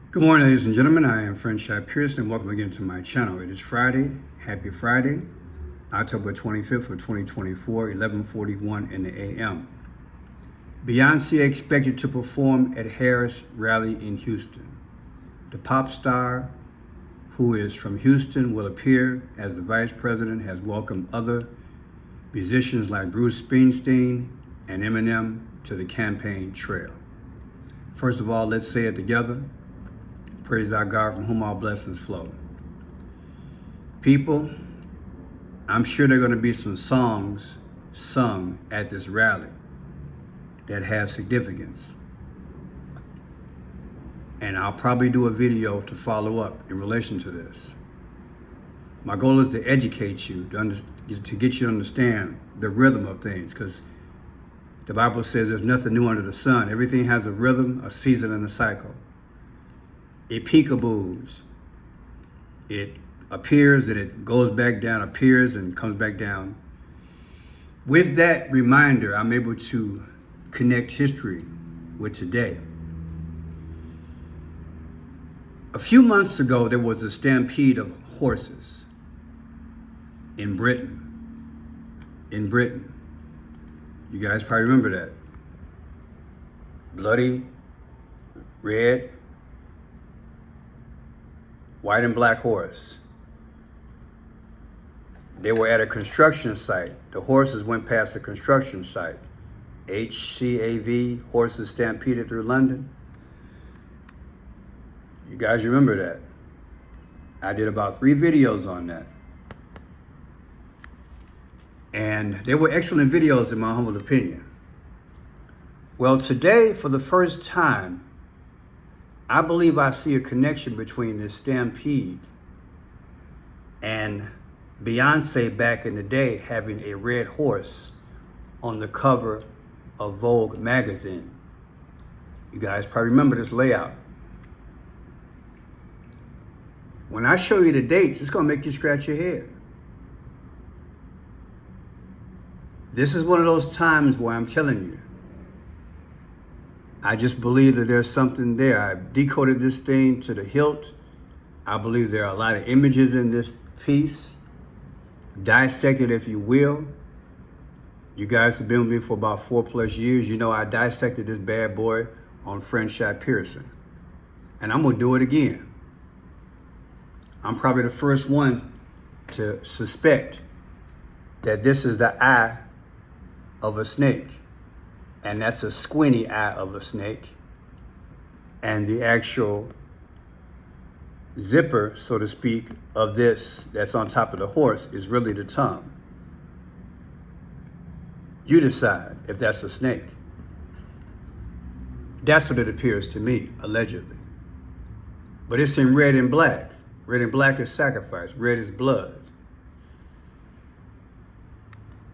Good morning, ladies and gentlemen. I am Friendship Pearson, and welcome again to my channel. It is Friday. Happy Friday, October 25th of 2024, 11:41 in the a.m. Beyoncé expected to perform at Harris rally in Houston. The pop star, who is from Houston, will appear as the vice president has welcomed other musicians like Bruce Springsteen and Eminem to the campaign trail. First of all, let's say it together. Praise our God from whom all blessings flow. People, I'm sure there are going to be some songs sung at this rally that have significance. And I'll probably do a video to follow up in relation to this. My goal is to educate you, to get you to understand the rhythm of things, because the Bible says there's nothing new under the sun. Everything has a rhythm, a season, and a cycle. It peekaboos. It appears and it goes back down, appears and comes back down. With that reminder, I'm able to connect history with today. A few months ago, there was a stampede of horses in Britain. You guys probably remember that. Bloody, red, white and black horse. They were at a construction site. The horses went past a construction site. HCAV, horses stampeded through London. You guys remember that? I did about 3 videos on that. And they were excellent videos in my humble opinion. Well, today, for the first time, I believe I see a connection between this stampede and Beyoncé back in the day having a red horse on the cover of Vogue magazine. You guys probably remember this layout. When I show you the dates, it's gonna make you scratch your head. This is one of those times where I'm telling you, I just believe that there's something there. I decoded this thing to the hilt. I believe there are a lot of images in this piece, dissected if you will. You guys have been with me for about 4+ years. You know I dissected this bad boy on Friendship Pearson. And I'm gonna do it again. I'm probably the first one to suspect that this is the eye of a snake. And that's a squinty eye of a snake. And the actual zipper, so to speak, of this that's on top of the horse is really the tongue. You decide if that's a snake. That's what it appears to me, allegedly. But it's in red and black. Red and black is sacrifice. Red is blood.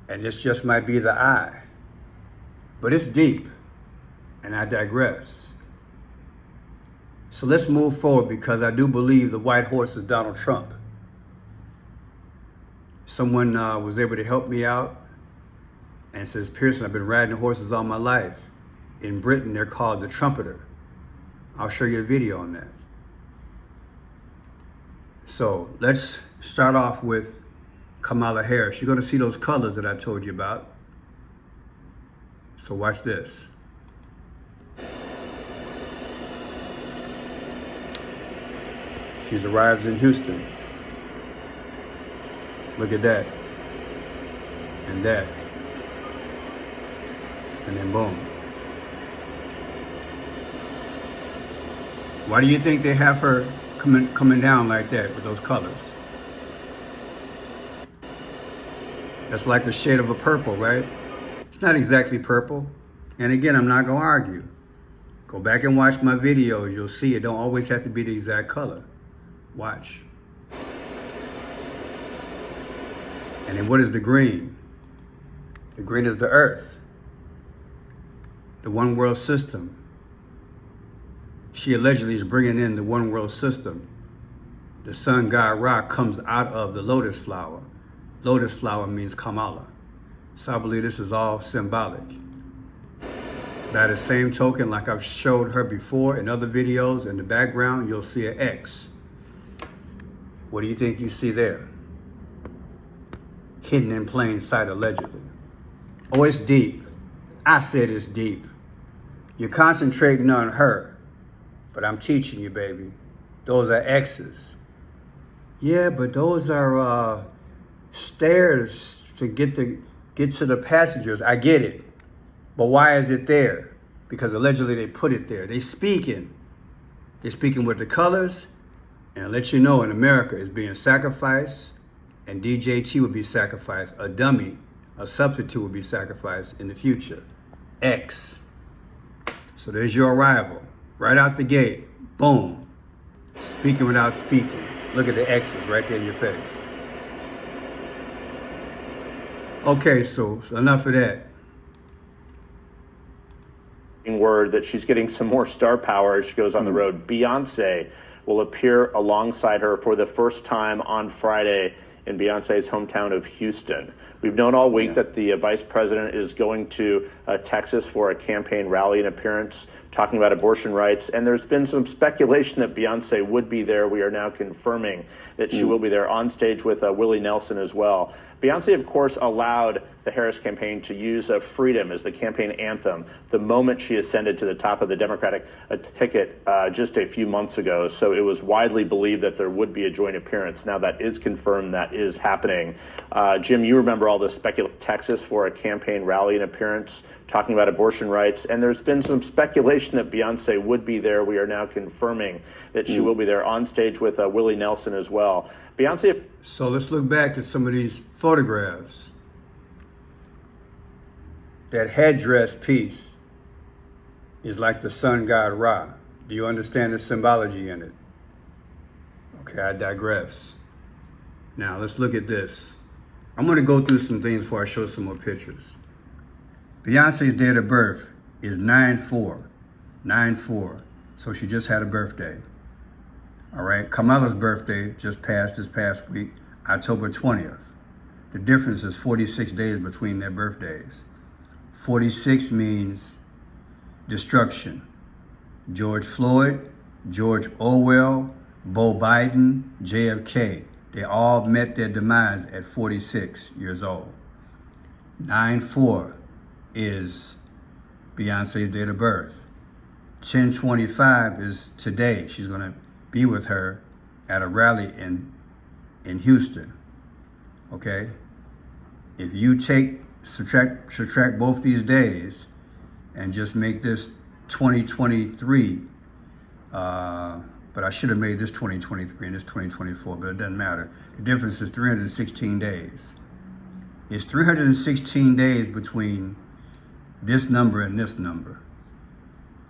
And this just might be the eye. But it's deep, and I digress. So let's move forward, because I do believe the white horse is Donald Trump. Someone was able to help me out and says, Pearson, I've been riding horses all my life. In Britain, they're called the trumpeter. I'll show you a video on that. So let's start off with Kamala Harris. You're gonna see those colors that I told you about. So watch this. She arrives in Houston. Look at that. And that. And then boom. Why do you think they have her coming down like that with those colors? That's like the shade of a purple, right? It's not exactly purple. And again, I'm not gonna argue. Go back and watch my videos. You'll see it don't always have to be the exact color. Watch. And then what is the green? The green is the earth. The one world system. She allegedly is bringing in the one world system. The sun god Ra comes out of the lotus flower. Lotus flower means Kamala. So I believe this is all symbolic. By the same token, like I've showed her before in other videos, in the background, you'll see an X. What do you think you see there? Hidden in plain sight, allegedly. Oh, it's deep. I said it's deep. You're concentrating on her, but I'm teaching you, baby. Those are X's. Yeah, but those are stairs to get to the passengers. I get it. But why is it there? Because allegedly they put it there. They're speaking with the colors, and I'll let you know in America is being sacrificed, and DJT will be sacrificed. A dummy, a substitute will be sacrificed in the future. X. So there's your arrival. Right out the gate. Boom. Speaking without speaking. Look at the X's right there in your face. Okay, so enough of that. Word that she's getting some more star power as she goes on the road. Beyoncé will appear alongside her for the first time on Friday in Beyonce's hometown of Houston. We've known all week that the vice president is going to Texas for a campaign rally and appearance talking about abortion rights, and there's been some speculation that Beyonce would be there. We are now confirming that she will be there on stage with Willie Nelson as well. Beyonce, of course, allowed the Harris campaign to use Freedom as the campaign anthem the moment she ascended to the top of the Democratic ticket just a few months ago. So it was widely believed that there would be a joint appearance. Now that is confirmed, that is happening. Jim, you remember all this speculation, Texas for a campaign rally and appearance talking about abortion rights, and there's been some speculation that Beyonce would be there. We are now confirming that she will be there on stage with Willie Nelson as well. Beyonce. So let's look back at some of these photographs. That headdress piece is like the sun god Ra. Do you understand the symbology in it? Okay, I digress. Now let's look at this. I'm going to go through some things before I show some more pictures. Beyonce's date of birth is 9/4. 9/4. So she just had a birthday. All right. Kamala's birthday just passed this past week, October 20th. The difference is 46 days between their birthdays. 46 means destruction. George Floyd, George Orwell, Beau Biden, JFK. They all met their demise at 46 years old. 9/4 is Beyonce's date of birth. 10/25 is today. She's going to be with her at a rally in Houston. Okay? If you subtract both these days and just make this 2023, but I should have made this 2023 and this 2024, but it doesn't matter. The difference is 316 days. It's 316 days between this number and this number.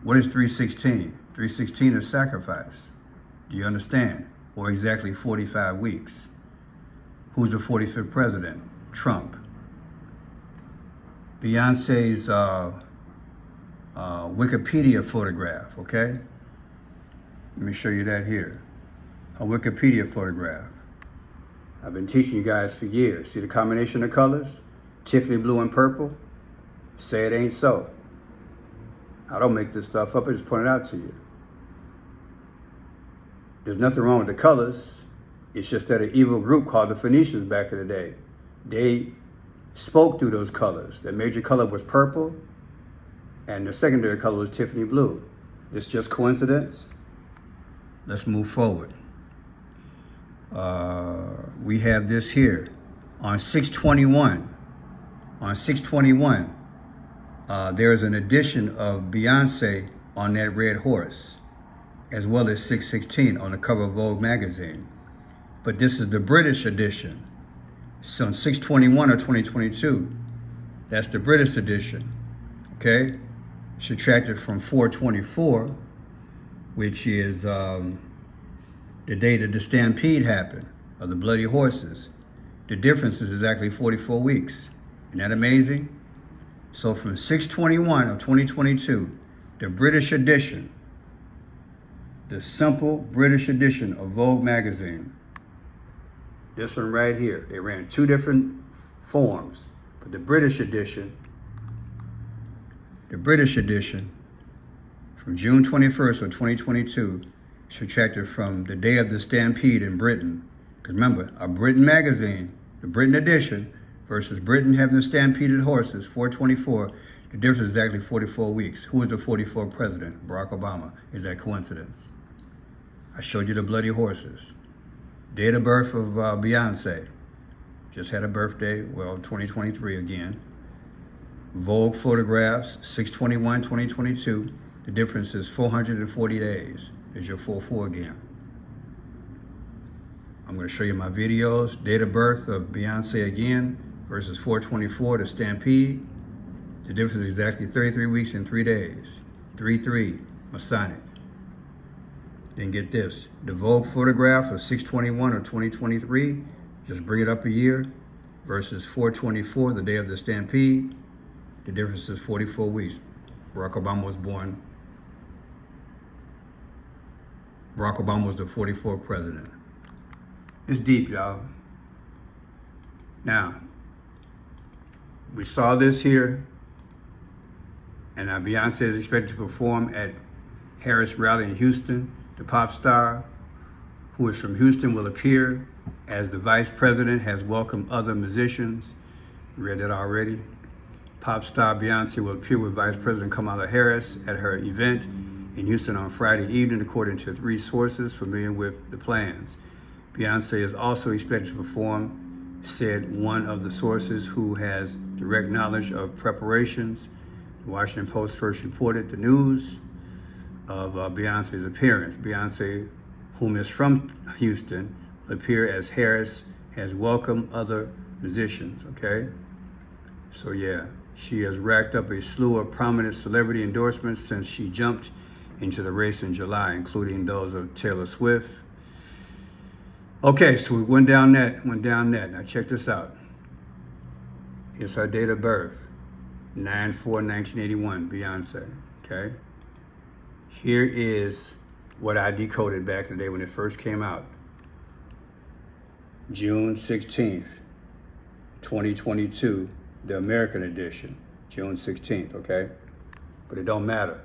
What is 316? 316 is sacrifice. Do you understand? Or exactly 45 weeks. Who's the 45th president? Trump. Beyonce's Wikipedia photograph, okay? Let me show you that here. A Wikipedia photograph. I've been teaching you guys for years. See the combination of colors? Tiffany blue and purple? Say it ain't so. I don't make this stuff up, I just point it out to you. There's nothing wrong with the colors. It's just that an evil group called the Phoenicians back in the day, they spoke through those colors. The major color was purple, and the secondary color was Tiffany blue. It's just coincidence? Let's move forward. We have this here. On 6/21, there is an edition of Beyonce on that red horse, as well as 6/16 on the cover of Vogue magazine. But this is the British edition. So on 6/21 of 2022, that's the British edition, okay? Subtracted from 4/24, which is the day that the Stampede happened, of the bloody horses. The difference is exactly 44 weeks. Isn't that amazing? So from 6/21 of 2022, the British edition, the simple British edition of Vogue magazine, this one right here, they ran two different forms, but the British edition The British edition from June 21st of 2022 is subtracted from the day of the Stampede in Britain. Because remember, a Britain magazine, the Britain edition, versus Britain having the stampeded horses, 424, the difference is exactly 44 weeks. Who is the 44th president? Barack Obama. Is that coincidence? I showed you the bloody horses. Date of birth of Beyoncé. Just had a birthday, well, 2023 again. Vogue photographs, 6/21/2022. The difference is 440 days. Is your 44 again. I'm going to show you my videos. Date of birth of Beyoncé again versus 4/24, the Stampede. The difference is exactly 33 weeks and 3 days. 3-3, Masonic. Then get this. The Vogue photograph of 6/21 of 2023, just bring it up a year, versus 4/24, the day of the Stampede. The difference is 44 weeks. Barack Obama was born. Barack Obama was the 44th president. It's deep, y'all. Now, we saw this here, and now Beyoncé is expected to perform at Harris Rally in Houston. The pop star, who is from Houston, will appear as the vice president, has welcomed other musicians. We read that already. Pop star Beyoncé will appear with Vice President Kamala Harris at her event in Houston on Friday evening, according to 3 sources familiar with the plans. Beyoncé is also expected to perform, said one of the sources who has direct knowledge of preparations. The Washington Post first reported the news of Beyoncé's appearance. Beyoncé, whom is from Houston, will appear as Harris has welcomed other musicians, okay? So yeah, she has racked up a slew of prominent celebrity endorsements since she jumped into the race in July, including those of Taylor Swift. Okay, so we went down that. Now check this out. Here's her date of birth, 9/4/1981, Beyoncé, okay? Here is what I decoded back in the day when it first came out. June 16th, 2022, the American edition, June 16th, okay? But it don't matter.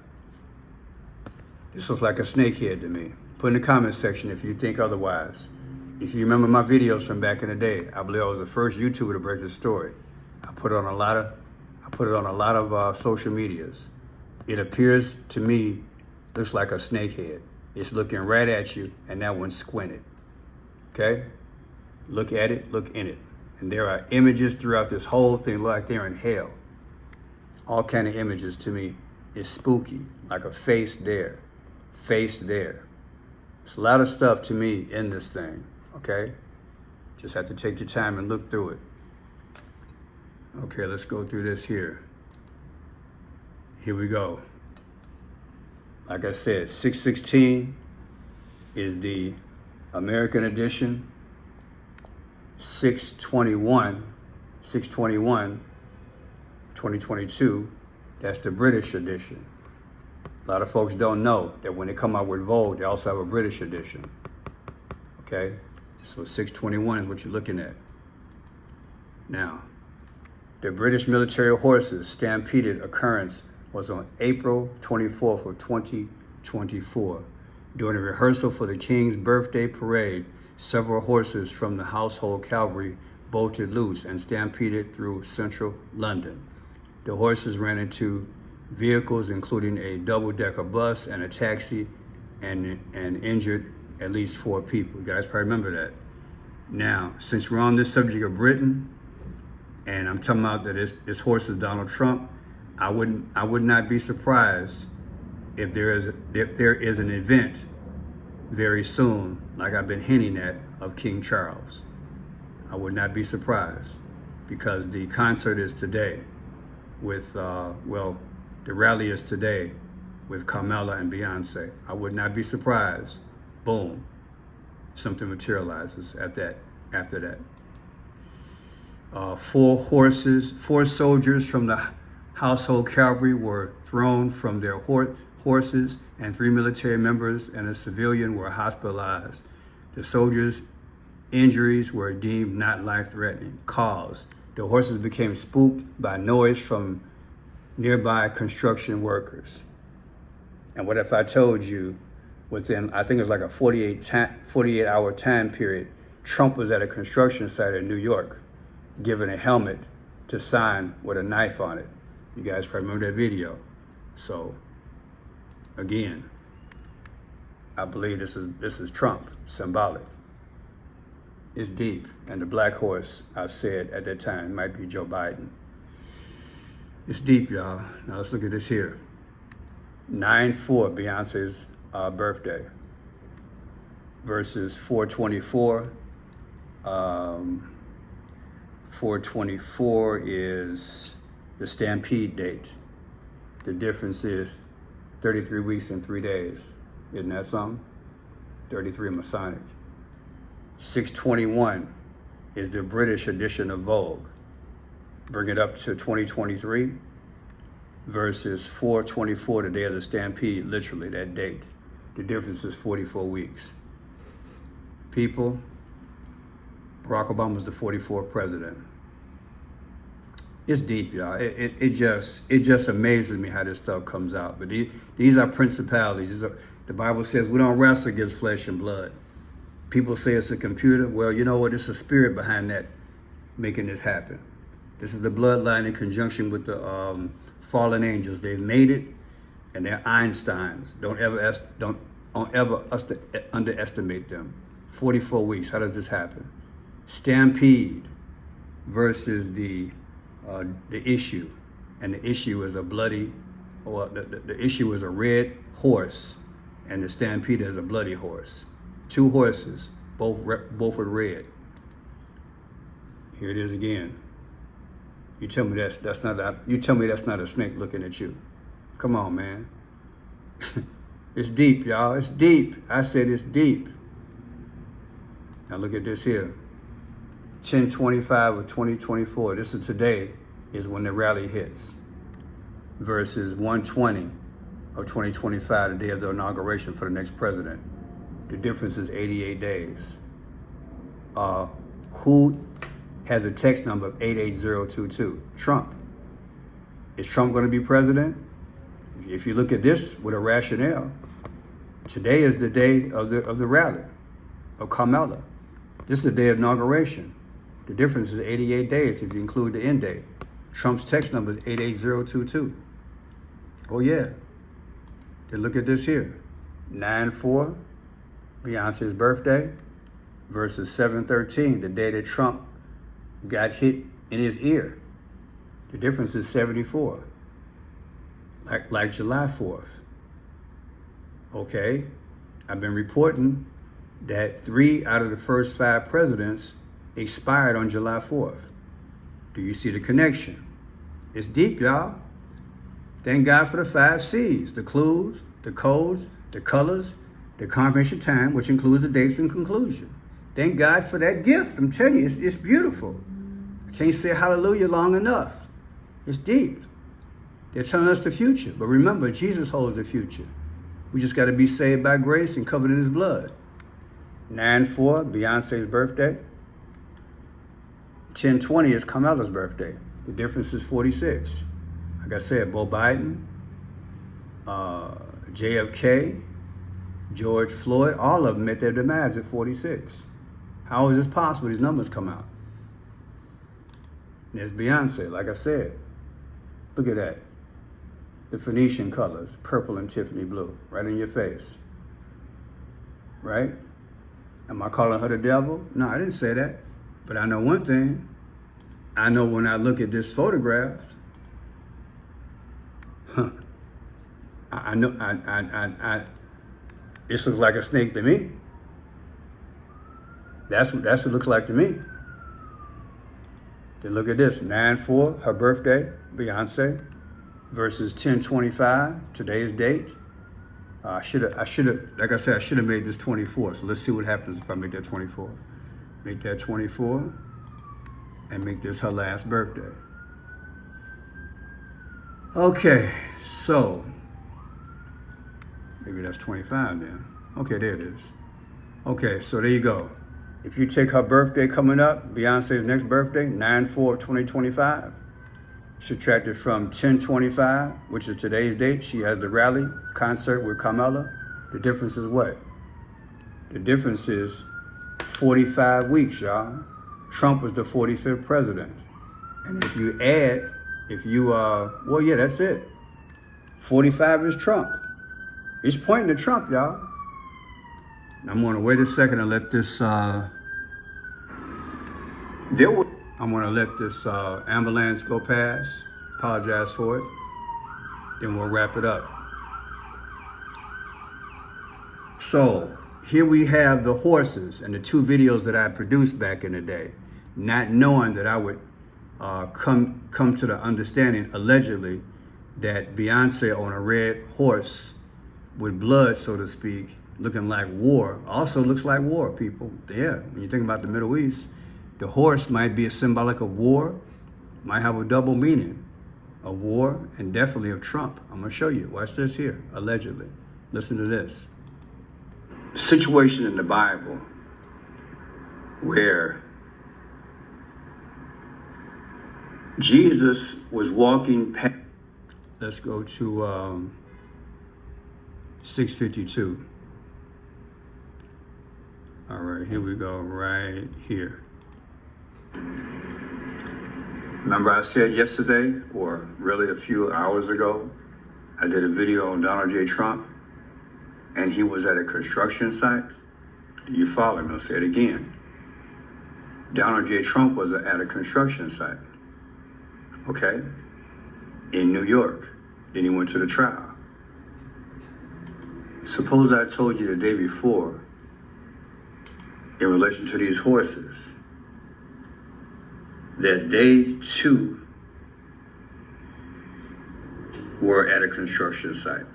This looks like a snakehead to me. Put in the comment section if you think otherwise. If you remember my videos from back in the day, I believe I was the first YouTuber to break this story. I put it on a lot of social medias. It appears to me, looks like a snakehead. It's looking right at you, and that one's squinted. Okay? Look at it, look in it. And there are images throughout this whole thing, like they're in hell. All kind of images to me. It's spooky, like a face there, face there. There's a lot of stuff to me in this thing, okay? Just have to take your time and look through it. Okay, let's go through this here. Here we go. Like I said, 6/16 is the American edition. 6/21/2022, that's the British edition. A lot of folks don't know that when they come out with Vogue, they also have a British edition. Okay, so 6/21 is what you're looking at. Now, the British military horses stampeded occurrence was on April 24th of 2024. During a rehearsal for the King's birthday parade, several horses from the household cavalry bolted loose and stampeded through central London. The horses ran into vehicles, including a double-decker bus and a taxi, and injured at least 4 people. You guys probably remember that. Now, since we're on this subject of Britain, and I'm talking about that this horse is Donald Trump, I would not be surprised if there is an event very soon, like I've been hinting at, of King Charles. I would not be surprised, because the concert is today with, the rally is today with Kamala and Beyoncé. I would not be surprised, boom, something materializes after that. 4 soldiers from the household cavalry were thrown from their horses, and 3 military members and a civilian were hospitalized. The soldiers' injuries were deemed not life-threatening. Cause: the horses became spooked by noise from nearby construction workers. And what if I told you within, I think it was like a 48-hour time period, Trump was at a construction site in New York, given a helmet to sign with a knife on it. You guys probably remember that video. So, again, I believe this is Trump, symbolic. It's deep, and the black horse, I said at that time, might be Joe Biden. It's deep, y'all. Now let's look at this here. 9/4, Beyonce's birthday, versus 4/24. 4/24 is the Stampede date. The difference is 33 weeks and 3 days. Isn't that something? 33 Masonic. 6/21 is the British edition of Vogue. Bring it up to 2023 versus 4/24, the day of the Stampede, literally that date. The difference is 44 weeks. People, Barack Obama was the 44th president. It's deep, y'all. It just amazes me how this stuff comes out. But these are principalities. The Bible says we don't wrestle against flesh and blood. People say it's a computer. Well, you know what? It's a spirit behind that making this happen. This is the bloodline in conjunction with the fallen angels. They've made it, and they're Einsteins. Don't ever underestimate them. 44 weeks. How does this happen? Stampede versus the issue, and the issue is a bloody, or the issue is a red horse, and the Stampede is a bloody horse. Two horses, both with red. Here it is again. You tell me that's not a snake looking at you. Come on, man. It's deep, y'all. It's deep. I said it's deep. Now look at this here. 10/25 of 2024. This is today, is when the rally hits. Versus 1/20 of 2025, the day of the inauguration for the next president. The difference is 88 days. Who has a text number of 88022? Trump. Is Trump going to be president? If you look at this with a rationale, today is the day of the rally of Kamala. This is the day of inauguration. The difference is 88 days if you include the end date. Trump's text number is 88022. Oh yeah. Then look at this here. 9/4, Beyonce's birthday, versus 7/13, the day that Trump got hit in his ear. The difference is 74. Like July 4th. Okay. I've been reporting that 3 out of the first 5 presidents expired on July 4th. Do you see the connection? It's deep, y'all. Thank God for the 5 C's, the clues, the codes, the colors, the confirmation time, which includes the dates and conclusion. Thank God for that gift. I'm telling you, it's beautiful. I can't say hallelujah long enough. It's deep. They're telling us the future. But remember, Jesus holds the future. We just got to be saved by grace and covered in his blood. 9/4, Beyonce's birthday. 10/20 is Kamala's birthday. The difference is 46. Like I said, Bo Biden, JFK, George Floyd, all of them met their demise at 46. How is this possible? These numbers come out. And there's Beyonce, like I said. Look at that. The Phoenician colors, purple and Tiffany blue, right in your face. Right? Am I calling her the devil? No, I didn't say that. But I know one thing. I know when I look at this photograph, I know this looks like a snake to me. That's what it looks like to me. Then look at this, 9/4, her birthday, Beyonce, versus 10/25, today's date. I should have, like I said, I should have made this 24. So let's see what happens if I make that 24. Make that 24, and make this her last birthday. Okay, so maybe that's 25 then. Okay, there it is. Okay, so there you go. If you take her birthday coming up, Beyonce's next birthday, 9/4 of 2025, subtracted from 10/25, which is today's date. She has the rally concert with Kamala. The difference is what? The difference is 45 weeks, y'all. Trump was the 45th president. And if you add, well, yeah, that's it. 45 is Trump. He's pointing to Trump, y'all. I'm gonna wait a second and let this, I'm gonna let this ambulance go past. Apologize for it. Then we'll wrap it up. So here we have the horses and the two videos that I produced back in the day, not knowing that I would come to the understanding, allegedly, that Beyoncé on a red horse with blood, so to speak, looking like war, also looks like war, people. Yeah, when you think about the Middle East, the horse might be a symbolic of war, might have a double meaning of war, and definitely of Trump. I'm gonna show you. Watch this here, allegedly. Listen to this. Situation in the Bible where Jesus was walking past. Let's go to 652. All right, here we go, right here. Remember I said yesterday, or really a few hours ago, I did a video on Donald J. Trump, and he was at a construction site. Do you follow me? I'll say it again. Donald J. Trump was at a construction site, okay, in New York. Then he went to the trial. Suppose I told you the day before, in relation to these horses, that they too were at a construction site.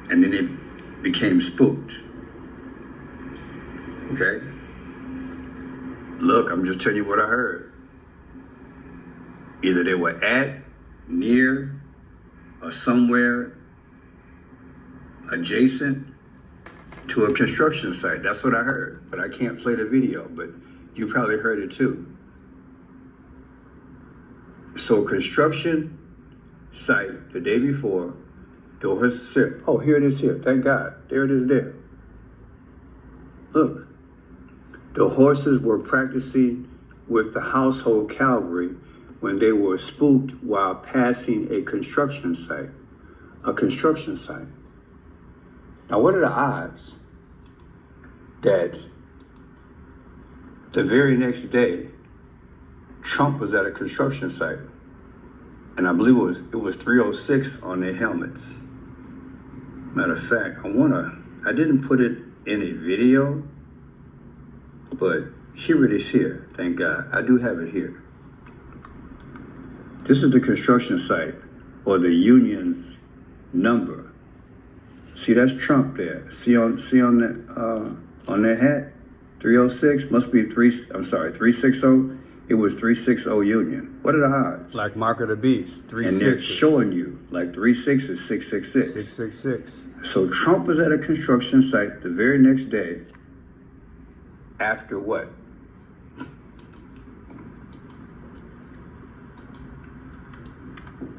And then they became spooked. Okay? Look, I'm just telling you what I heard. Either they were at, near, or somewhere adjacent to a construction site. That's what I heard, but I can't play the video, but you probably heard it too. So construction site the day before, the horses said, oh, here it is here, thank God, there it is there. Look, the horses were practicing with the household cavalry when they were spooked while passing a construction site. A construction site. Now, what are the odds that the very next day, Trump was at a construction site? And I believe it was 306 on their helmets. Matter of fact, I didn't put it in a video, but here it is here, thank God. I do have it here. This is the construction site, or the union's number. See, that's Trump there. See on that hat? 306 must be 360. It was 360 Union. What are the odds? Like Mark of the Beast, 3 and they're showing you like 36 is 666. 666. So Trump was at a construction site the very next day. After what?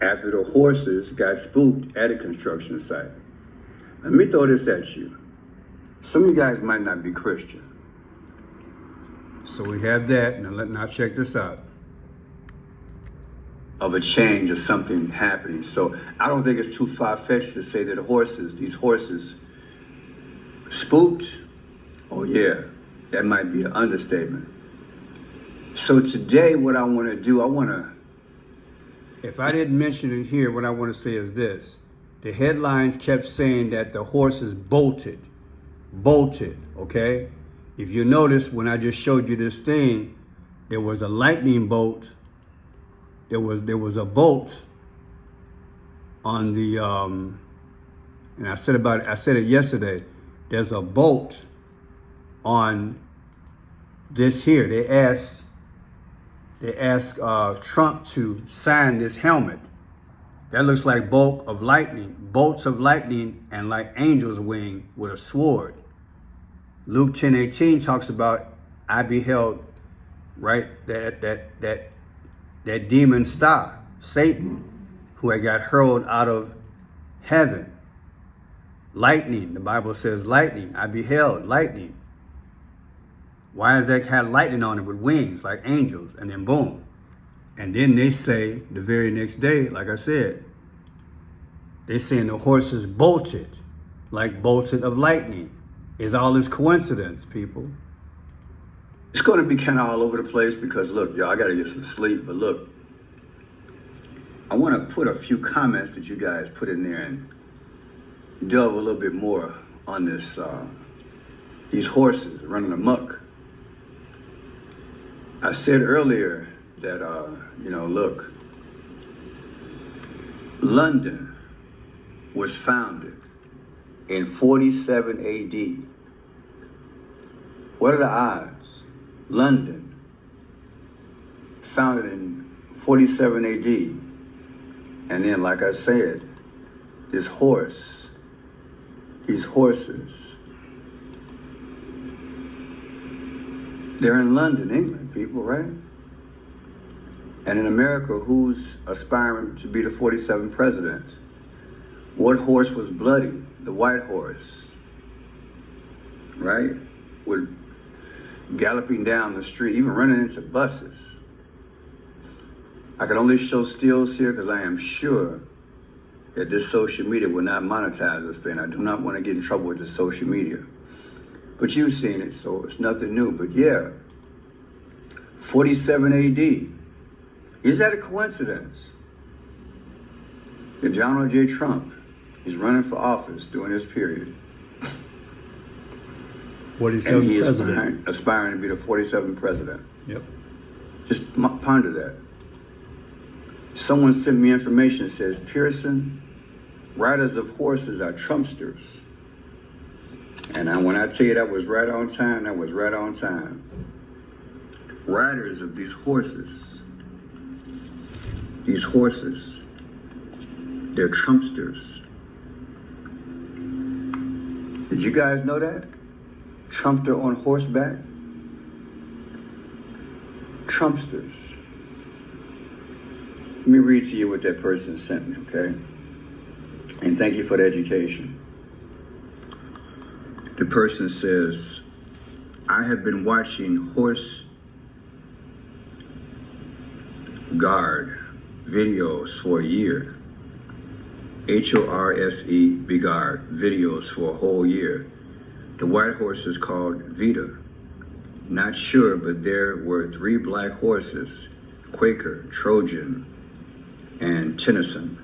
After the horses got spooked at a construction site. Let me throw this at you. Some of you guys might not be Christian. So we have that, now check this out. Of a change or something happening. So I don't think it's too far-fetched to say that these horses, spooked. Oh yeah, that might be an understatement. So today what I want to do, if I didn't mention it here, what I want to say is this. The headlines kept saying that the horses bolted, okay? If you notice, when I just showed you this thing, there was a lightning bolt. There was a bolt on the, and I said it yesterday. There's a bolt on this here. They asked Trump to sign this helmet. That looks like bolts of lightning, and like angel's wing with a sword. Luke 10:18 talks about I beheld, right, that that demon star, Satan, who had got hurled out of heaven. Lightning, the Bible says lightning. I beheld lightning. Why does that have lightning on it with wings like angels? And then boom. And then they say the very next day, like I said, they saying the horses bolted, like bolted of lightning. Is all this coincidence, people? It's going to be kind of all over the place because, look, y'all, I got to get some sleep. But look, I want to put a few comments that you guys put in there and delve a little bit more on this, these horses running amok. I said earlier that, look, London was founded in 47 AD. What are the odds? London, founded in 47 AD. And then, like I said, these horses, they're in London, England, people, right? And in America, who's aspiring to be the 47th president? What horse was bloody? The white horse, right? With galloping down the street, even running into buses. I can only show stills here because I am sure that this social media will not monetize this thing. I do not want to get in trouble with this social media. But you've seen it, so it's nothing new. But yeah, 47 AD. Is that a coincidence that Donald J. Trump is running for office during this period? 47th and he is president. aspiring to be the 47th president. Yep. Just ponder that. Someone sent me information that says, Pearson, riders of horses are Trumpsters. And when I tell you that was right on time, that was right on time. Riders of these horses, they're Trumpsters. Did you guys know that? Trumpster on horseback? Trumpsters. Let me read to you what that person sent me, okay? And thank you for the education. The person says, I have been watching horse guard videos for a year. HORSE, Bigard, videos for a whole year. The white horse is called Vita. Not sure, but there were 3 black horses, Quaker, Trojan, and Tennyson.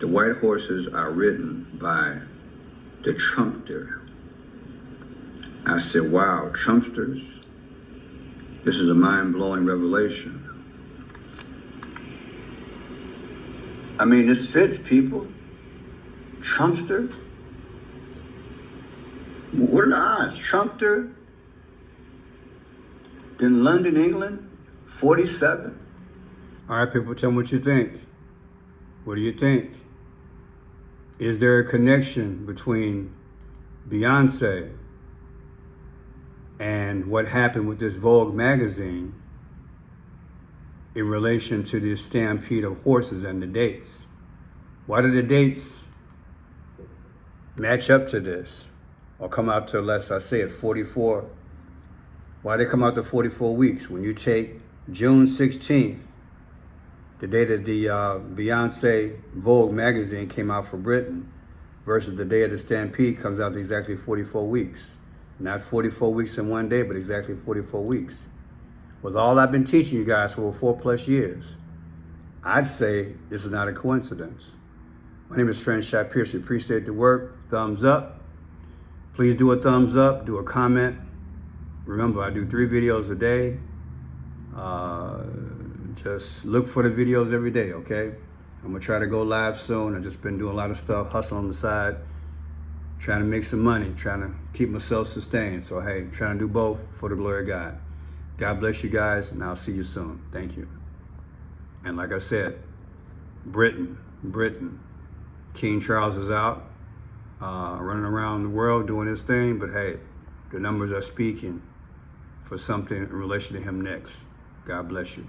The white horses are ridden by the Trumpster. I said, wow, Trumpsters? This is a mind-blowing revelation. I mean, this fits, people. Trumpster? What are the odds? Trumpster in London, England, 47? All right, people, tell me what you think. What do you think? Is there a connection between Beyoncé and what happened with this Vogue magazine in relation to the stampede of horses and the dates? Why do the dates match up to this or come out to, let's say it, 44? Why they come out to 44 weeks? When you take June 16th, the day that the Beyoncé Vogue magazine came out for Britain, versus the day of the Stampede comes out to exactly 44 weeks. Not 44 weeks in one day, but exactly 44 weeks. With all I've been teaching you guys for 4+ years, I'd say this is not a coincidence. My name is Franchise Pearson. Appreciate the work. Thumbs up. Please do a thumbs up, do a comment. Remember, I do 3 videos a day. Just look for the videos every day, okay? I'm gonna try to go live soon. I've just been doing a lot of stuff, hustling on the side, trying to make some money, trying to keep myself sustained. So hey, trying to do both for the glory of God. God bless you guys, and I'll see you soon. Thank you. And like I said, Britain, King Charles is out, running around the world doing his thing, but hey, the numbers are speaking for something in relation to him next. God bless you.